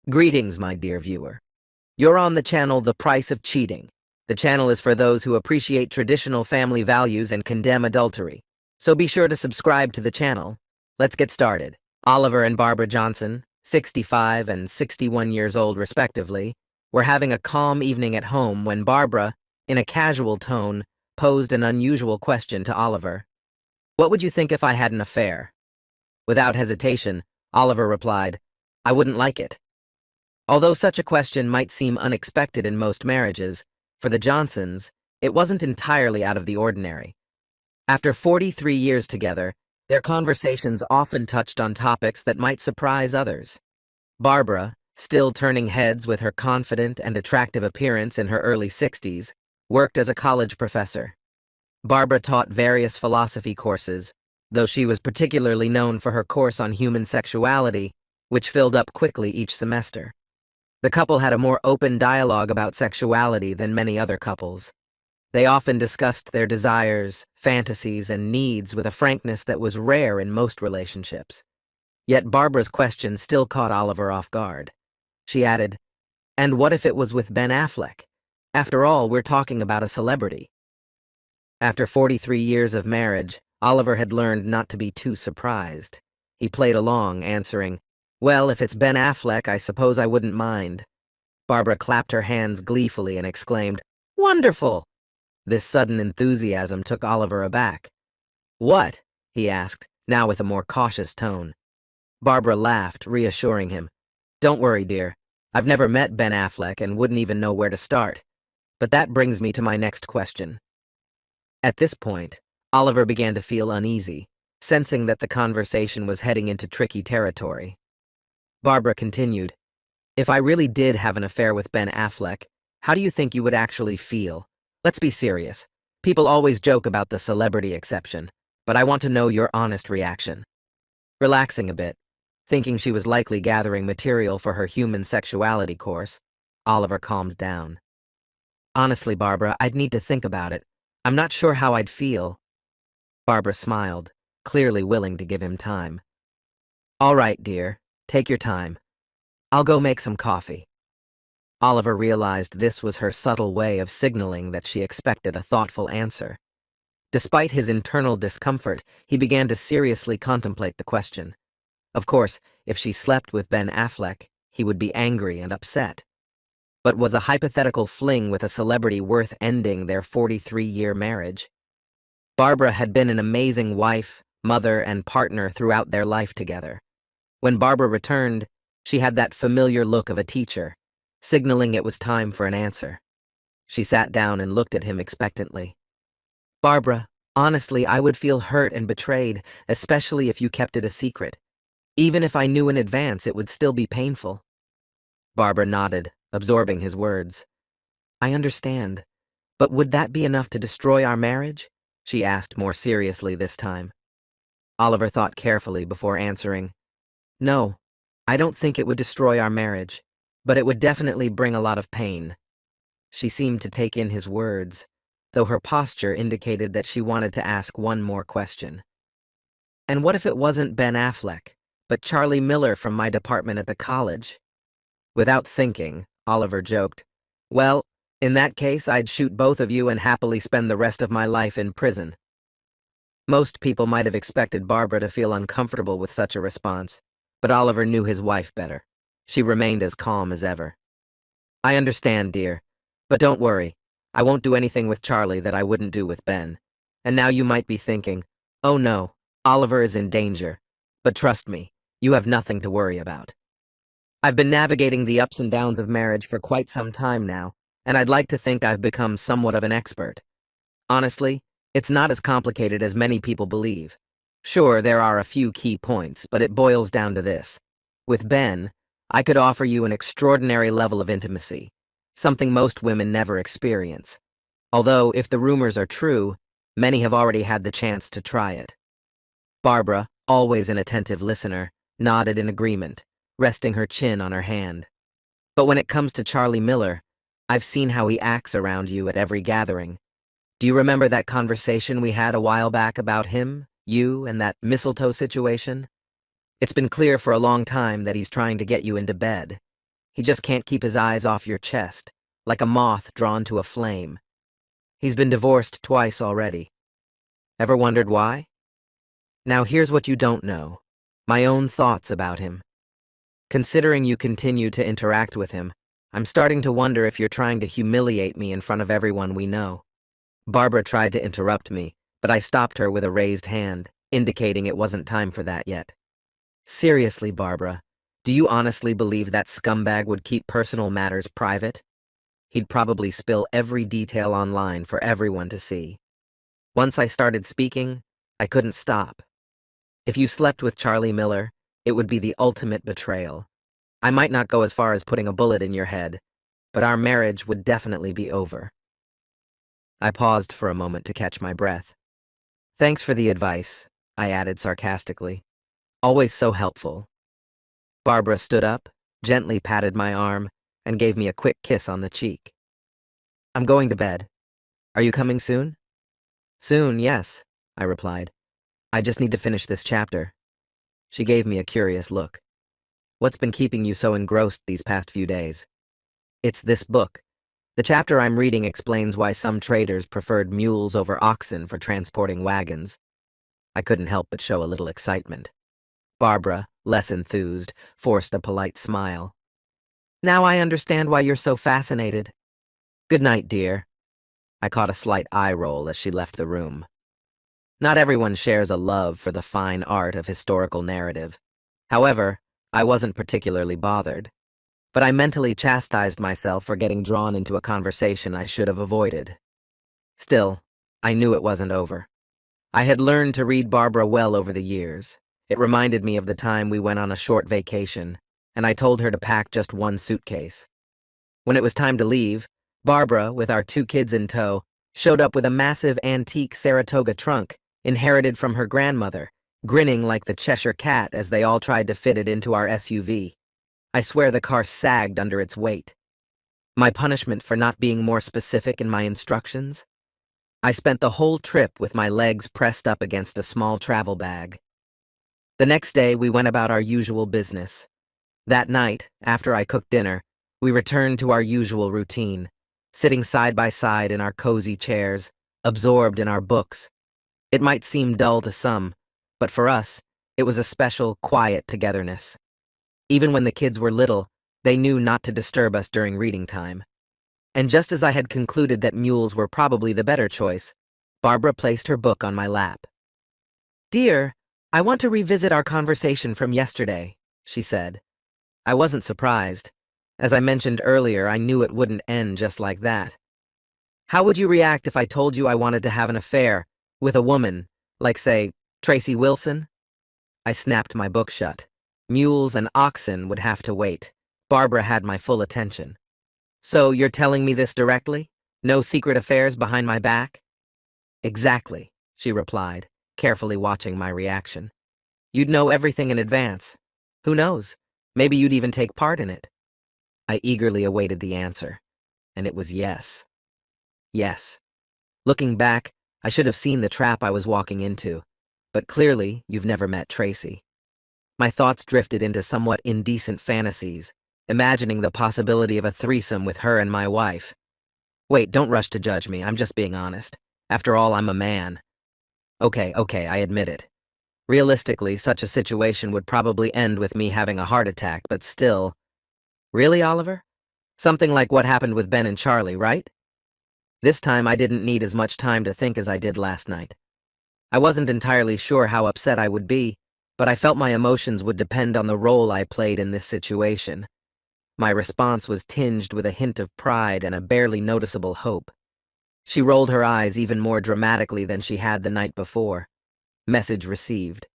Greetings, my dear viewer. You're on the channel The Price of Cheating. The channel is for those who appreciate traditional family values and condemn adultery. So be sure to subscribe to the channel. Let's get started. Oliver and Barbara Johnson, 65 and 61 years old respectively, were having a calm evening at home when Barbara, in a casual tone, posed an unusual question to Oliver. "What would you think if I had an affair?" Without hesitation, Oliver replied, "I wouldn't like it." Although such a question might seem unexpected in most marriages, for the Johnsons, it wasn't entirely out of the ordinary. After 43 years together, their conversations often touched on topics that might surprise others. Barbara, still turning heads with her confident and attractive appearance in her early 60s, worked as a college professor. Barbara taught various philosophy courses, though she was particularly known for her course on human sexuality, which filled up quickly each semester. The couple had a more open dialogue about sexuality than many other couples. They often discussed their desires, fantasies, and needs with a frankness that was rare in most relationships. Yet Barbara's question still caught Oliver off guard. She added, "And what if it was with Ben Affleck? After all, we're talking about a celebrity." After 43 years of marriage, Oliver had learned not to be too surprised. He played along, answering, "Well, if it's Ben Affleck, I suppose I wouldn't mind." Barbara clapped her hands gleefully and exclaimed, "Wonderful!" This sudden enthusiasm took Oliver aback. "What?" he asked, now with a more cautious tone. Barbara laughed, reassuring him. "Don't worry, dear. I've never met Ben Affleck and wouldn't even know where to start. But that brings me to my next question." At this point, Oliver began to feel uneasy, sensing that the conversation was heading into tricky territory. Barbara continued, "If I really did have an affair with Ben Affleck, how do you think you would actually feel? Let's be serious. People always joke about the celebrity exception, but I want to know your honest reaction." Relaxing a bit, thinking she was likely gathering material for her human sexuality course, Oliver calmed down. "Honestly, Barbara, I'd need to think about it. I'm not sure how I'd feel." Barbara smiled, clearly willing to give him time. "All right, dear. Take your time. I'll go make some coffee." Oliver realized this was her subtle way of signaling that she expected a thoughtful answer. Despite his internal discomfort, he began to seriously contemplate the question. Of course, if she slept with Ben Affleck, he would be angry and upset. But was a hypothetical fling with a celebrity worth ending their 43-year marriage? Barbara had been an amazing wife, mother, and partner throughout their life together. When Barbara returned, she had that familiar look of a teacher, signaling it was time for an answer. She sat down and looked at him expectantly. "Barbara, honestly, I would feel hurt and betrayed, especially if you kept it a secret. Even if I knew in advance, it would still be painful." Barbara nodded, absorbing his words. "I understand, but would that be enough to destroy our marriage?" she asked more seriously this time. Oliver thought carefully before answering, "No, I don't think it would destroy our marriage, but it would definitely bring a lot of pain." She seemed to take in his words, though her posture indicated that she wanted to ask one more question. "And what if it wasn't Ben Affleck, but Charlie Miller from my department at the college?" Without thinking, Oliver joked, "Well, in that case, I'd shoot both of you and happily spend the rest of my life in prison." Most people might have expected Barbara to feel uncomfortable with such a response, but Oliver knew his wife better. She remained as calm as ever. "I understand, dear, but don't worry. I won't do anything with Charlie that I wouldn't do with Ben. And now you might be thinking, oh no, Oliver is in danger. But trust me, you have nothing to worry about. I've been navigating the ups and downs of marriage for quite some time now, and I'd like to think I've become somewhat of an expert. Honestly, it's not as complicated as many people believe. Sure, there are a few key points, but it boils down to this. With Ben, I could offer you an extraordinary level of intimacy, something most women never experience. Although, if the rumors are true, many have already had the chance to try it." Barbara, always an attentive listener, nodded in agreement, resting her chin on her hand. "But when it comes to Charlie Miller, I've seen how he acts around you at every gathering. Do you remember that conversation we had a while back about him, you, and that mistletoe situation? It's been clear for a long time that he's trying to get you into bed. He just can't keep his eyes off your chest, like a moth drawn to a flame. He's been divorced twice already. Ever wondered why? Now here's what you don't know. My own thoughts about him. Considering you continue to interact with him, I'm starting to wonder if you're trying to humiliate me in front of everyone we know. Barbara tried to interrupt me, but I stopped her with a raised hand, indicating it wasn't time for that yet. Seriously, Barbara, do you honestly believe that scumbag would keep personal matters private? He'd probably spill every detail online for everyone to see. Once I started speaking, I couldn't stop. If you slept with Charlie Miller, it would be the ultimate betrayal. I might not go as far as putting a bullet in your head, but our marriage would definitely be over. I paused for a moment to catch my breath. Thanks for the advice, I added sarcastically. Always so helpful. Barbara stood up, gently patted my arm, and gave me a quick kiss on the cheek. I'm going to bed. Are you coming soon? Soon, yes, I replied. I just need to finish this chapter. She gave me a curious look. What's been keeping you so engrossed these past few days? It's this book. The chapter I'm reading explains why some traders preferred mules over oxen for transporting wagons. I couldn't help but show a little excitement. Barbara, less enthused, forced a polite smile. Now I understand why you're so fascinated. Good night, dear. I caught a slight eye roll as she left the room. Not everyone shares a love for the fine art of historical narrative. However, I wasn't particularly bothered. But I mentally chastised myself for getting drawn into a conversation I should have avoided. Still, I knew it wasn't over. I had learned to read Barbara well over the years. It reminded me of the time we went on a short vacation, and I told her to pack just one suitcase. When it was time to leave, Barbara, with our 2 kids in tow, showed up with a massive antique Saratoga trunk inherited from her grandmother, grinning like the Cheshire Cat as they all tried to fit it into our SUV. I swear the car sagged under its weight. My punishment for not being more specific in my instructions? I spent the whole trip with my legs pressed up against a small travel bag. The next day, we went about our usual business. That night, after I cooked dinner, we returned to our usual routine, sitting side by side in our cozy chairs, absorbed in our books. It might seem dull to some, but for us, it was a special, quiet togetherness. Even when the kids were little, they knew not to disturb us during reading time. And just as I had concluded that mules were probably the better choice, Barbara placed her book on my lap. Dear, I want to revisit our conversation from yesterday, she said. I wasn't surprised. As I mentioned earlier, I knew it wouldn't end just like that. How would you react if I told you I wanted to have an affair with a woman, like, say, Tracy Wilson? I snapped my book shut. Mules and oxen would have to wait. Barbara had my full attention. So you're telling me this directly? No secret affairs behind my back? Exactly, she replied, carefully watching my reaction. You'd know everything in advance. Who knows? Maybe you'd even take part in it. I eagerly awaited the answer, and it was yes. Yes. Looking back, I should have seen the trap I was walking into, but clearly you've never met Tracy. My thoughts drifted into somewhat indecent fantasies, imagining the possibility of a threesome with her and my wife. Wait, don't rush to judge me, I'm just being honest. After all, I'm a man. Okay, I admit it. Realistically, such a situation would probably end with me having a heart attack, but still. Really, Oliver? Something like what happened with Ben and Charlie, right? This time I didn't need as much time to think as I did last night. I wasn't entirely sure how upset I would be, but I felt my emotions would depend on the role I played in this situation. My response was tinged with a hint of pride and a barely noticeable hope. She rolled her eyes even more dramatically than she had the night before. Message received.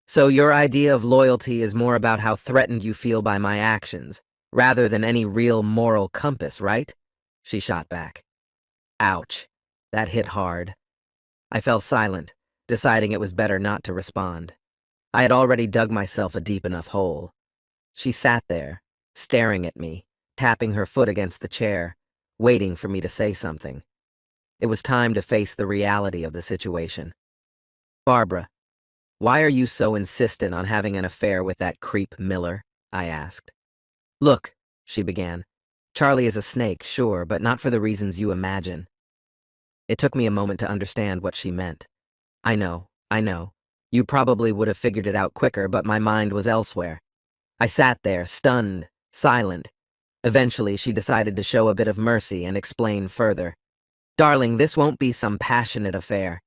So your idea of loyalty is more about how threatened you feel by my actions, rather than any real moral compass, right? She shot back. Ouch. That hit hard. I fell silent, deciding it was better not to respond. I had already dug myself a deep enough hole. She sat there, staring at me, tapping her foot against the chair, waiting for me to say something. It was time to face the reality of the situation. Barbara, why are you so insistent on having an affair with that creep Miller? I asked. Look, she began. "Charlie is a snake, sure, but not for the reasons you imagine." It took me a moment to understand what she meant. I know. You probably would have figured it out quicker, but my mind was elsewhere. I sat there, stunned, silent. Eventually, she decided to show a bit of mercy and explain further. "Darling, this won't be some passionate affair.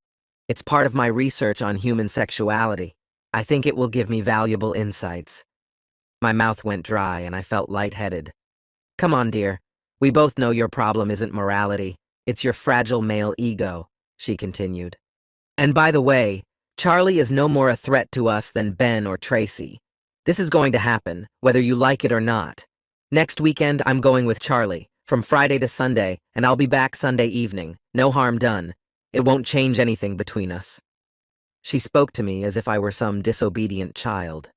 It's part of my research on human sexuality. I think it will give me valuable insights." My mouth went dry and I felt lightheaded. "Come on, dear. We both know your problem isn't morality. It's your fragile male ego," she continued. "And by the way, Charlie is no more a threat to us than Ben or Tracy. This is going to happen, whether you like it or not. Next weekend, I'm going with Charlie, from Friday to Sunday, and I'll be back Sunday evening. No harm done. It won't change anything between us." She spoke to me as if I were some disobedient child.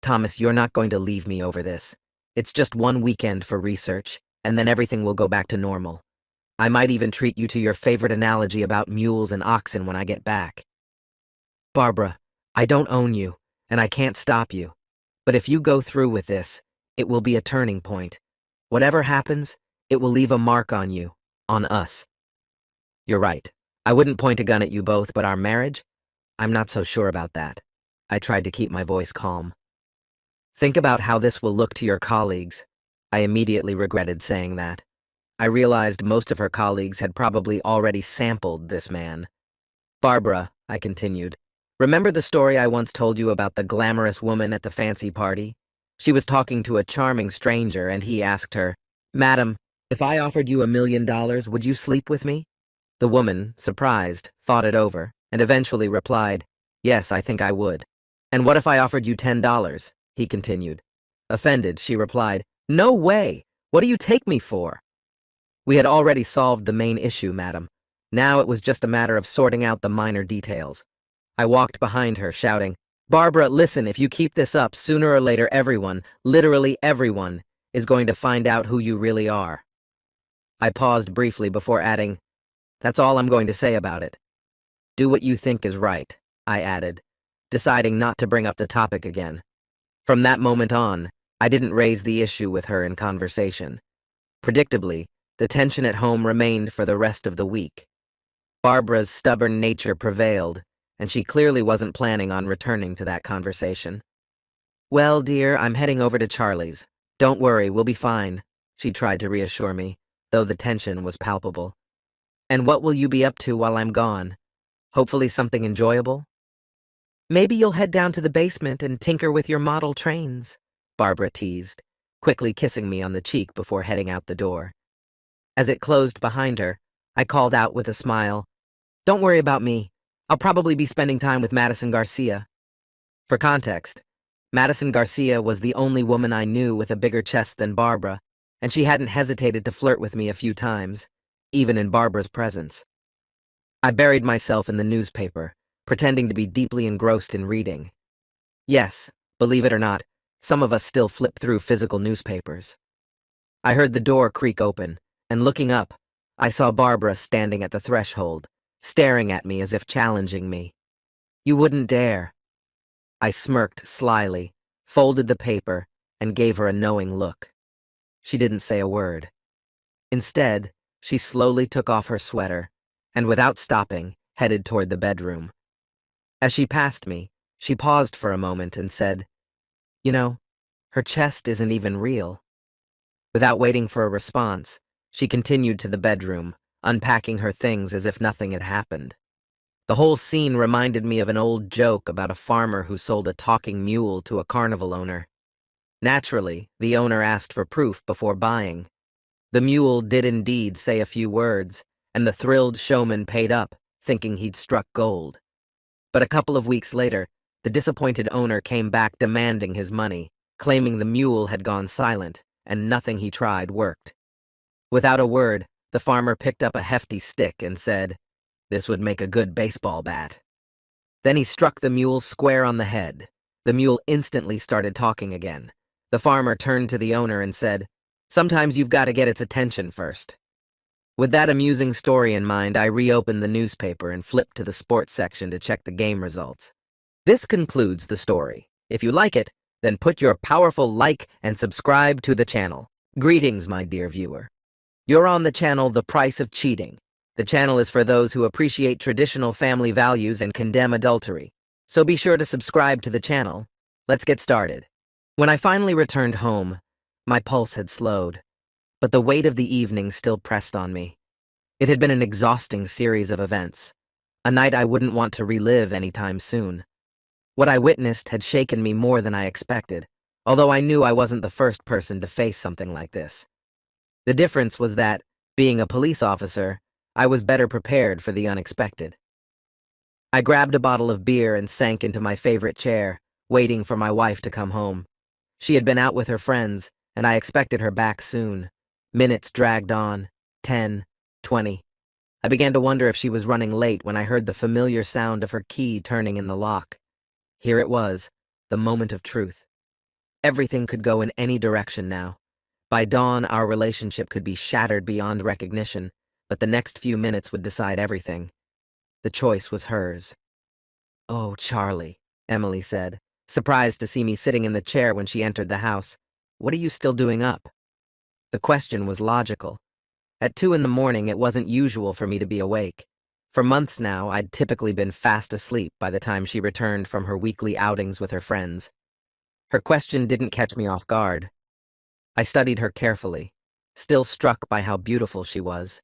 "Thomas, you're not going to leave me over this. It's just one weekend for research, and then everything will go back to normal. I might even treat you to your favorite analogy about mules and oxen when I get back." "Barbara, I don't own you, and I can't stop you. But if you go through with this, it will be a turning point. Whatever happens, it will leave a mark on you, on us." "You're right. I wouldn't point a gun at you both, but our marriage? I'm not so sure about that." I tried to keep my voice calm. "Think about how this will look to your colleagues." I immediately regretted saying that. I realized most of her colleagues had probably already sampled this man. "Barbara," I continued, "remember the story I once told you about the glamorous woman at the fancy party? She was talking to a charming stranger and he asked her, 'Madam, if I offered you $1,000,000, would you sleep with me?' The woman, surprised, thought it over and eventually replied, 'Yes, I think I would.' 'And what if I offered you $10? He continued. Offended, she replied, 'No way! What do you take me for?' We had already solved the main issue, madam. Now it was just a matter of sorting out the minor details. I walked behind her, shouting, 'Barbara, listen, if you keep this up, sooner or later everyone, literally everyone, is going to find out who you really are.' I paused briefly before adding, 'That's all I'm going to say about it. Do what you think is right,' I added, deciding not to bring up the topic again. From that moment on, I didn't raise the issue with her in conversation. Predictably, the tension at home remained for the rest of the week. Barbara's stubborn nature prevailed, and she clearly wasn't planning on returning to that conversation. 'Well, dear, I'm heading over to Charlie's. Don't worry, we'll be fine,' she tried to reassure me, though the tension was palpable. 'And what will you be up to while I'm gone? Hopefully something enjoyable?' 'Maybe you'll head down to the basement and tinker with your model trains,' Barbara teased, quickly kissing me on the cheek before heading out the door. As it closed behind her, I called out with a smile, 'Don't worry about me. I'll probably be spending time with Madison Garcia.' For context, Madison Garcia was the only woman I knew with a bigger chest than Barbara, and she hadn't hesitated to flirt with me a few times, even in Barbara's presence. I buried myself in the newspaper, pretending to be deeply engrossed in reading. Yes, believe it or not, some of us still flip through physical newspapers. I heard the door creak open, and looking up, I saw Barbara standing at the threshold, staring at me as if challenging me. 'You wouldn't dare.' I smirked slyly, folded the paper, and gave her a knowing look. She didn't say a word. Instead, she slowly took off her sweater, and without stopping, headed toward the bedroom. As she passed me, she paused for a moment and said, 'You know, her chest isn't even real.' Without waiting for a response, she continued to the bedroom, unpacking her things as if nothing had happened. The whole scene reminded me of an old joke about a farmer who sold a talking mule to a carnival owner. Naturally, the owner asked for proof before buying. The mule did indeed say a few words, and the thrilled showman paid up, thinking he'd struck gold. But a couple of weeks later, the disappointed owner came back demanding his money, claiming the mule had gone silent, and nothing he tried worked. Without a word, the farmer picked up a hefty stick and said, 'This would make a good baseball bat.' Then he struck the mule square on the head. The mule instantly started talking again. The farmer turned to the owner and said, 'Sometimes you've got to get its attention first.' With that amusing story in mind, I reopened the newspaper and flipped to the sports section to check the game results. This concludes the story. If you like it, then put your powerful like and subscribe to the channel. Greetings, my dear viewer. You're on the channel The Price of Cheating. The channel is for those who appreciate traditional family values and condemn adultery. So be sure to subscribe to the channel. Let's get started. When I finally returned home, my pulse had slowed, but the weight of the evening still pressed on me. It had been an exhausting series of events, a night I wouldn't want to relive anytime soon. What I witnessed had shaken me more than I expected, although I knew I wasn't the first person to face something like this. The difference was that, being a police officer, I was better prepared for the unexpected. I grabbed a bottle of beer and sank into my favorite chair, waiting for my wife to come home. She had been out with her friends, and I expected her back soon. Minutes dragged on, 10, 20. I began to wonder if she was running late when I heard the familiar sound of her key turning in the lock. Here it was, the moment of truth. Everything could go in any direction now. By dawn, our relationship could be shattered beyond recognition, but the next few minutes would decide everything. The choice was hers. "Oh, Charlie," Emily said, surprised to see me sitting in the chair when she entered the house. "What are you still doing up?" The question was logical. At 2 in the morning, it wasn't usual for me to be awake. For months now, I'd typically been fast asleep by the time she returned from her weekly outings with her friends. Her question didn't catch me off guard. I studied her carefully, still struck by how beautiful she was.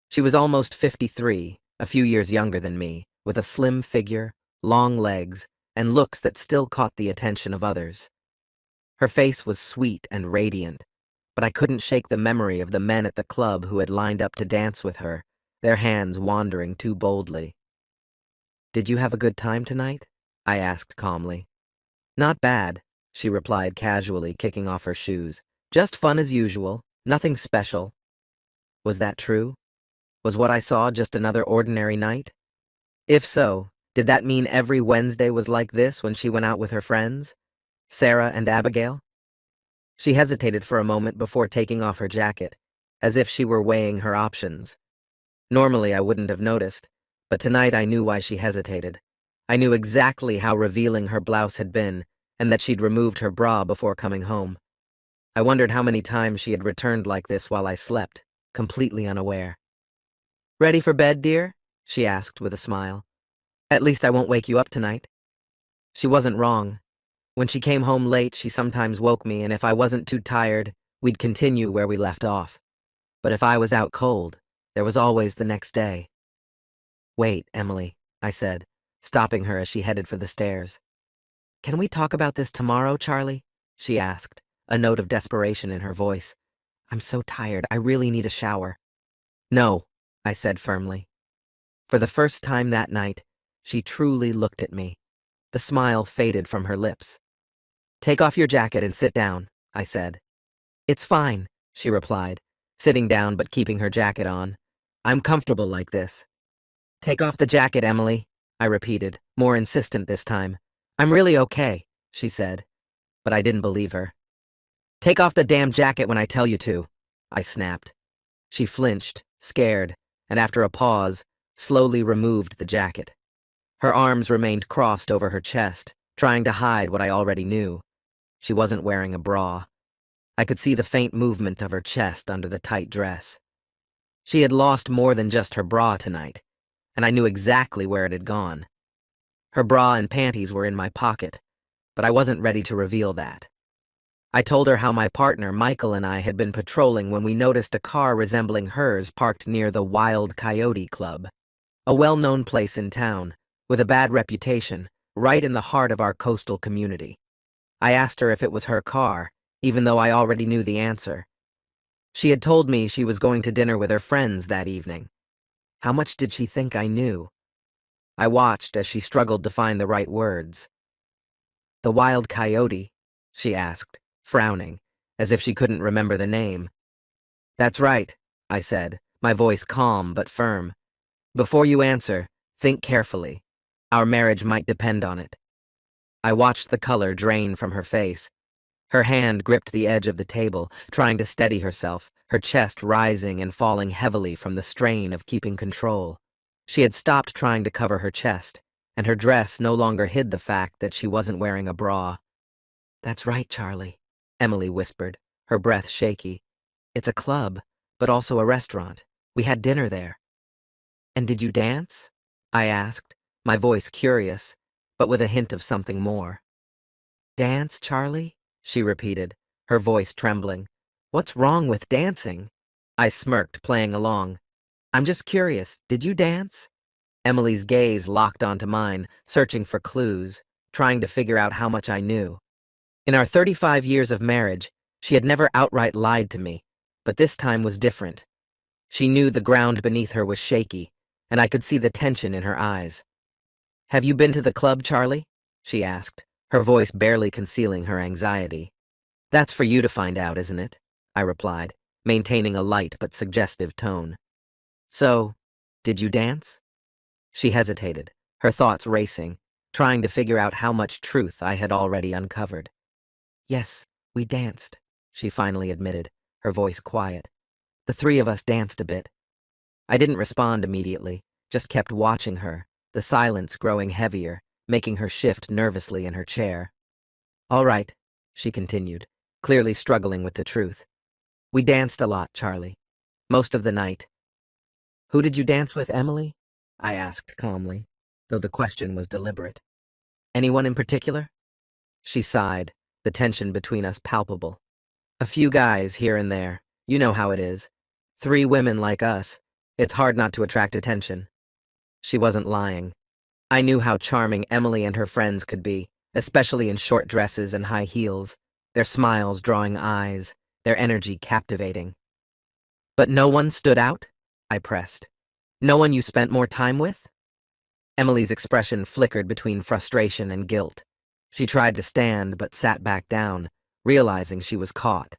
She was almost 53, a few years younger than me, with a slim figure, long legs, and looks that still caught the attention of others. Her face was sweet and radiant, but I couldn't shake the memory of the men at the club who had lined up to dance with her, their hands wandering too boldly. "Did you have a good time tonight?" I asked calmly. "Not bad," she replied casually, kicking off her shoes. "Just fun as usual, nothing special." Was that true? Was what I saw just another ordinary night? If so, did that mean every Wednesday was like this when she went out with her friends? Sarah and Abigail? She hesitated for a moment before taking off her jacket, as if she were weighing her options. Normally I wouldn't have noticed, but tonight I knew why she hesitated. I knew exactly how revealing her blouse had been, and that she'd removed her bra before coming home. I wondered how many times she had returned like this while I slept, completely unaware. "Ready for bed, dear?" she asked with a smile. "At least I won't wake you up tonight." She wasn't wrong. When she came home late, she sometimes woke me, and if I wasn't too tired, we'd continue where we left off. But if I was out cold, there was always the next day. "Wait, Emily," I said, stopping her as she headed for the stairs. "Can we talk about this tomorrow, Charlie?" she asked, a note of desperation in her voice. "I'm so tired, I really need a shower." "No," I said firmly. For the first time that night, she truly looked at me. The smile faded from her lips. "Take off your jacket and sit down," I said. "It's fine," she replied, sitting down but keeping her jacket on. "I'm comfortable like this." "Take off the jacket, Emily," I repeated, more insistent this time. "I'm really okay," she said, but I didn't believe her. "Take off the damn jacket when I tell you to," I snapped. She flinched, scared, and after a pause, slowly removed the jacket. Her arms remained crossed over her chest, trying to hide what I already knew. She wasn't wearing a bra. I could see the faint movement of her chest under the tight dress. She had lost more than just her bra tonight, and I knew exactly where it had gone. Her bra and panties were in my pocket, but I wasn't ready to reveal that. I told her how my partner, Michael, and I had been patrolling when we noticed a car resembling hers parked near the Wild Coyote Club, a well-known place in town, with a bad reputation, right in the heart of our coastal community. I asked her if it was her car, even though I already knew the answer. She had told me she was going to dinner with her friends that evening. How much did she think I knew? I watched as she struggled to find the right words. "The Wild Coyote?" she asked, frowning, as if she couldn't remember the name. "That's right," I said, my voice calm but firm. "Before you answer, think carefully. Our marriage might depend on it." I watched the color drain from her face. Her hand gripped the edge of the table, trying to steady herself, her chest rising and falling heavily from the strain of keeping control. She had stopped trying to cover her chest, and her dress no longer hid the fact that she wasn't wearing a bra. "That's right, Charlie," Emily whispered, her breath shaky. It's a club, but also a restaurant. We had dinner there. And did you dance? I asked, my voice curious, but with a hint of something more. Dance, Charlie? She repeated, her voice trembling. What's wrong with dancing? I smirked, playing along. I'm just curious, did you dance? Emily's gaze locked onto mine, searching for clues, trying to figure out how much I knew. In our 35 years of marriage, she had never outright lied to me, but this time was different. She knew the ground beneath her was shaky, and I could see the tension in her eyes. Have you been to the club, Charlie? She asked, her voice barely concealing her anxiety. That's for you to find out, isn't it? I replied, maintaining a light but suggestive tone. So, did you dance? She hesitated, her thoughts racing, trying to figure out how much truth I had already uncovered. Yes, we danced, she finally admitted, her voice quiet. The three of us danced a bit. I didn't respond immediately, just kept watching her, the silence growing heavier, making her shift nervously in her chair. All right, she continued, clearly struggling with the truth. We danced a lot, Charlie. Most of the night. Who did you dance with, Emily? I asked calmly, though the question was deliberate. Anyone in particular? She sighed, the tension between us palpable. A few guys here and there. You know how it is. 3 women like us. It's hard not to attract attention. She wasn't lying. I knew how charming Emily and her friends could be, especially in short dresses and high heels, their smiles drawing eyes, their energy captivating. But no one stood out? I pressed. No one you spent more time with? Emily's expression flickered between frustration and guilt. She tried to stand but sat back down, realizing she was caught.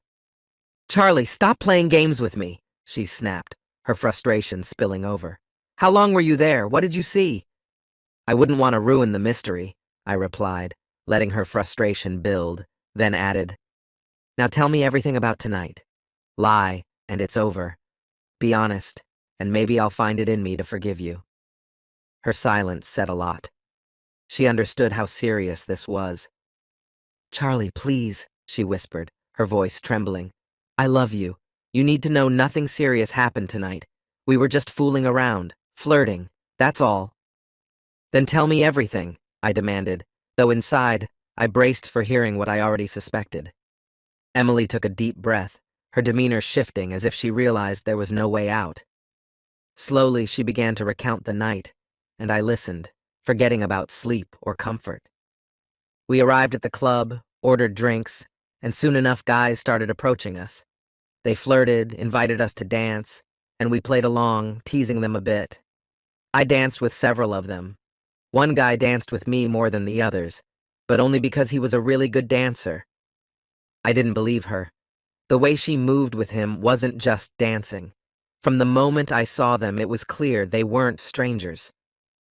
Charlie, stop playing games with me, she snapped, her frustration spilling over. How long were you there? What did you see? I wouldn't want to ruin the mystery, I replied, letting her frustration build, then added, Now tell me everything about tonight. Lie, and it's over. Be honest, and maybe I'll find it in me to forgive you. Her silence said a lot. She understood how serious this was. Charlie, please, she whispered, her voice trembling. I love you. You need to know nothing serious happened tonight. We were just fooling around, flirting, that's all. Then tell me everything, I demanded, though inside, I braced for hearing what I already suspected. Emily took a deep breath, her demeanor shifting as if she realized there was no way out. Slowly, she began to recount the night, and I listened, forgetting about sleep or comfort. We arrived at the club, ordered drinks, and soon enough guys started approaching us. They flirted, invited us to dance, and we played along, teasing them a bit. I danced with several of them. One guy danced with me more than the others, but only because he was a really good dancer. I didn't believe her. The way she moved with him wasn't just dancing. From the moment I saw them, it was clear they weren't strangers.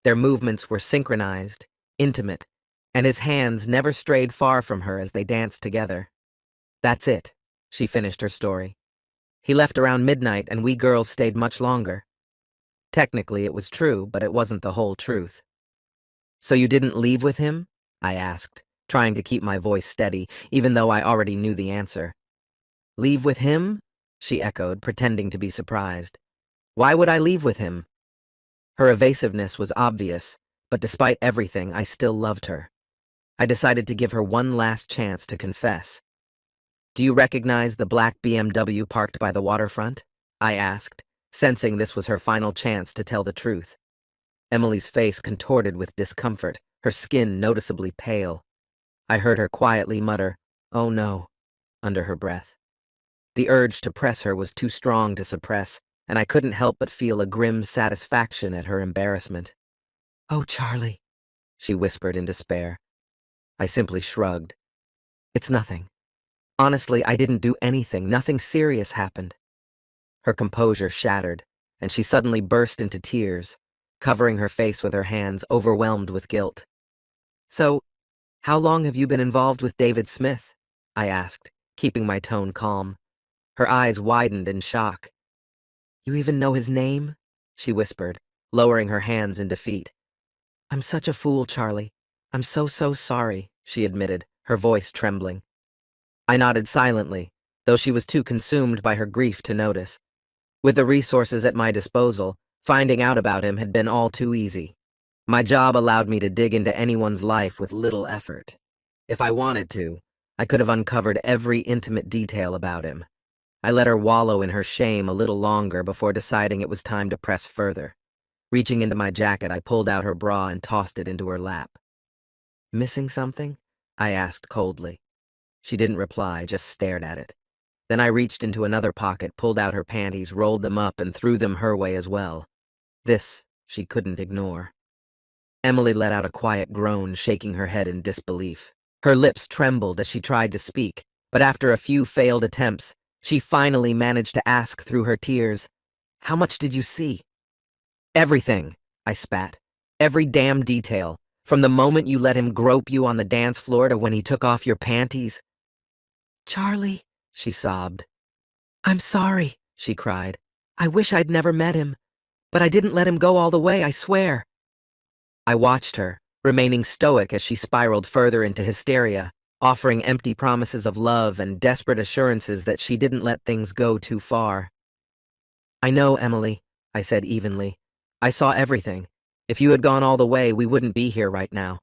Their movements were synchronized, intimate, and his hands never strayed far from her as they danced together. That's it, she finished her story. He left around midnight and we girls stayed much longer. Technically, it was true, but it wasn't the whole truth. So you didn't leave with him? I asked, trying to keep my voice steady, even though I already knew the answer. Leave with him? She echoed, pretending to be surprised. Why would I leave with him? Her evasiveness was obvious, but despite everything, I still loved her. I decided to give her one last chance to confess. Do you recognize the black BMW parked by the waterfront? I asked, sensing this was her final chance to tell the truth. Emily's face contorted with discomfort, her skin noticeably pale. I heard her quietly mutter, "Oh no," under her breath. The urge to press her was too strong to suppress, and I couldn't help but feel a grim satisfaction at her embarrassment. "Oh, Charlie," she whispered in despair. I simply shrugged. It's nothing. Honestly, I didn't do anything. Nothing serious happened. Her composure shattered, and she suddenly burst into tears, covering her face with her hands, overwhelmed with guilt. So, how long have you been involved with David Smith? I asked, keeping my tone calm. Her eyes widened in shock. You even know his name? She whispered, lowering her hands in defeat. I'm such a fool, Charlie. I'm so sorry, she admitted, her voice trembling. I nodded silently, though she was too consumed by her grief to notice. With the resources at my disposal, finding out about him had been all too easy. My job allowed me to dig into anyone's life with little effort. If I wanted to, I could have uncovered every intimate detail about him. I let her wallow in her shame a little longer before deciding it was time to press further. Reaching into my jacket, I pulled out her bra and tossed it into her lap. "Missing something?" I asked coldly. She didn't reply, just stared at it. Then I reached into another pocket, pulled out her panties, rolled them up, and threw them her way as well. This she couldn't ignore. Emily let out a quiet groan, shaking her head in disbelief. Her lips trembled as she tried to speak, but after a few failed attempts, she finally managed to ask through her tears, "How much did you see?" "Everything," I spat. "Every damn detail, from the moment you let him grope you on the dance floor to when he took off your panties." "Charlie," she sobbed. "I'm sorry," she cried. "I wish I'd never met him, but I didn't let him go all the way, I swear." I watched her, remaining stoic as she spiraled further into hysteria, offering empty promises of love and desperate assurances that she didn't let things go too far. "I know, Emily," I said evenly. "I saw everything. If you had gone all the way, we wouldn't be here right now."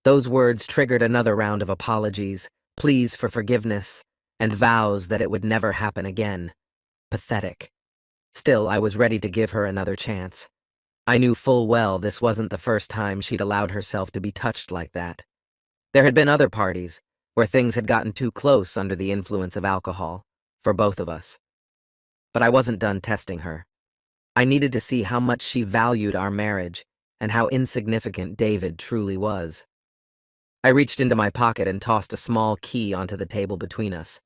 Those words triggered another round of apologies, pleas for forgiveness, and vows that it would never happen again. Pathetic. Still, I was ready to give her another chance. I knew full well this wasn't the first time she'd allowed herself to be touched like that. There had been other parties where things had gotten too close under the influence of alcohol, for both of us. But I wasn't done testing her. I needed to see how much she valued our marriage and how insignificant David truly was. I reached into my pocket and tossed a small key onto the table between us.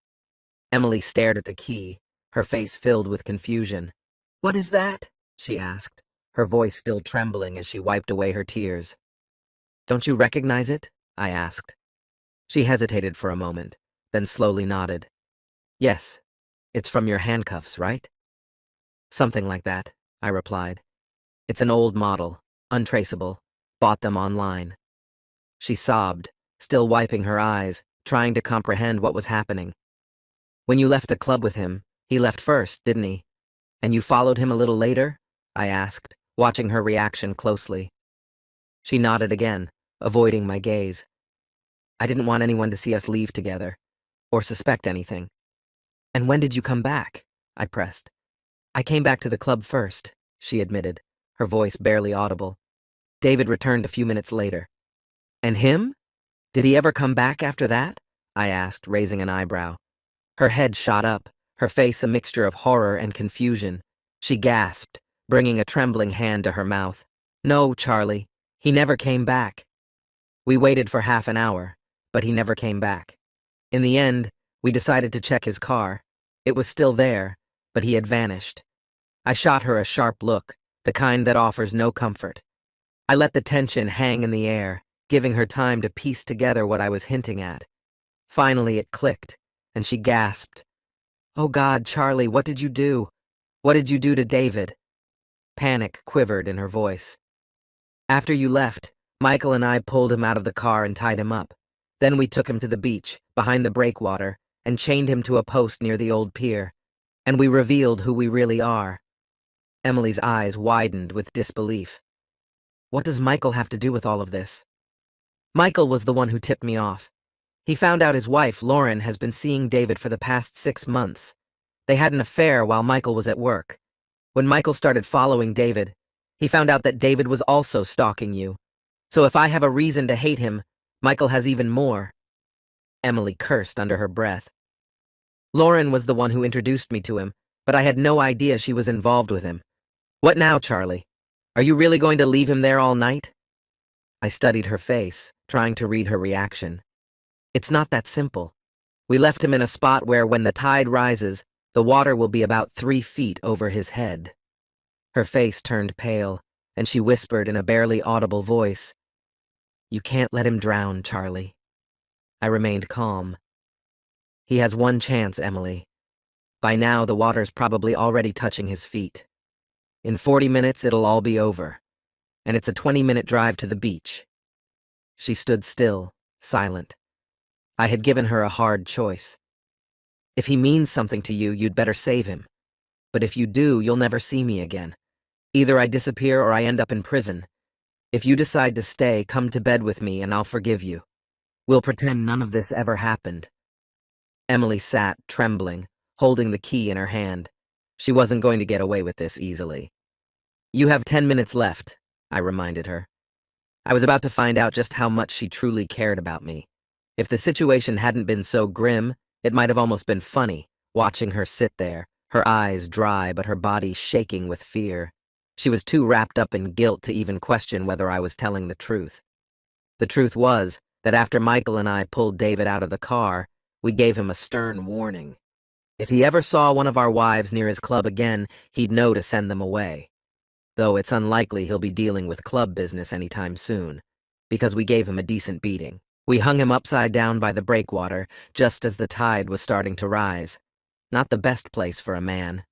Emily stared at the key, her face filled with confusion. "What is that?" she asked, her voice still trembling as she wiped away her tears. "Don't you recognize it?" I asked. She hesitated for a moment, then slowly nodded. "Yes, it's from your handcuffs, right?" "Something like that," I replied. "It's an old model, untraceable, bought them online." She sobbed, still wiping her eyes, trying to comprehend what was happening. "When you left the club with him, he left first, didn't he? And you followed him a little later?" I asked, watching her reaction closely. She nodded again, avoiding my gaze. "I didn't want anyone to see us leave together, or suspect anything." "And when did you come back?" I pressed. "I came back to the club first," she admitted, her voice barely audible. "David returned a few minutes later." "And him? Did he ever come back after that?" I asked, raising an eyebrow. Her head shot up, her face a mixture of horror and confusion. She gasped, bringing a trembling hand to her mouth. "No, Charlie, he never came back." We waited for half an hour, but he never came back. In the end, we decided to check his car. It was still there, but he had vanished. I shot her a sharp look, the kind that offers no comfort. I let the tension hang in the air, giving her time to piece together what I was hinting at. Finally, it clicked, and she gasped. "Oh God, Charlie, what did you do? What did you do to David?" Panic quivered in her voice. "After you left, Michael and I pulled him out of the car and tied him up. Then we took him to the beach, behind the breakwater, and chained him to a post near the old pier. And we revealed who we really are." Emily's eyes widened with disbelief. "What does Michael have to do with all of this?" "Michael was the one who tipped me off. He found out his wife, Lauren, has been seeing David for the past 6 months. They had an affair while Michael was at work. When Michael started following David, he found out that David was also stalking you. So if I have a reason to hate him, Michael has even more." Emily cursed under her breath. "Lauren was the one who introduced me to him, but I had no idea she was involved with him. What now, Charlie? Are you really going to leave him there all night?" I studied her face, trying to read her reaction. "It's not that simple. We left him in a spot where, when the tide rises, the water will be about 3 feet over his head." Her face turned pale, and she whispered in a barely audible voice, "You can't let him drown, Charlie." I remained calm. "He has one chance, Emily. By now, the water's probably already touching his feet. In 40 minutes, it'll all be over, and it's a 20-minute drive to the beach." She stood still, silent. I had given her a hard choice. If he means something to you, you'd better save him. But if you do, you'll never see me again. Either I disappear or I end up in prison. If you decide to stay, come to bed with me and I'll forgive you. We'll pretend none of this ever happened." Emily sat, trembling, holding the key in her hand. She wasn't going to get away with this easily. "You have 10 minutes left," I reminded her. I was about to find out just how much she truly cared about me. If the situation hadn't been so grim, it might have almost been funny, watching her sit there, her eyes dry but her body shaking with fear. She was too wrapped up in guilt to even question whether I was telling the truth. The truth was that after Michael and I pulled David out of the car, we gave him a stern warning. If he ever saw one of our wives near his club again, he'd know to send them away. Though it's unlikely he'll be dealing with club business anytime soon, because we gave him a decent beating. We hung him upside down by the breakwater, just as the tide was starting to rise. Not the best place for a man.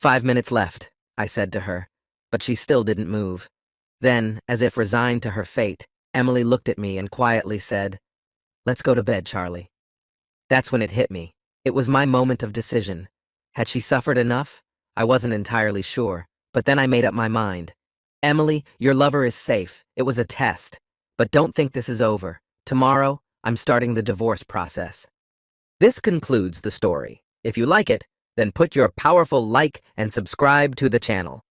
5 minutes left, I said to her, but she still didn't move. Then, as if resigned to her fate, Emily looked at me and quietly said, "Let's go to bed, Charlie." That's when it hit me. It was my moment of decision. Had she suffered enough? I wasn't entirely sure, but then I made up my mind. "Emily, your lover is safe. It was a test. But don't think this is over. Tomorrow, I'm starting the divorce process." This concludes the story. If you like it, then put your powerful like and subscribe to the channel.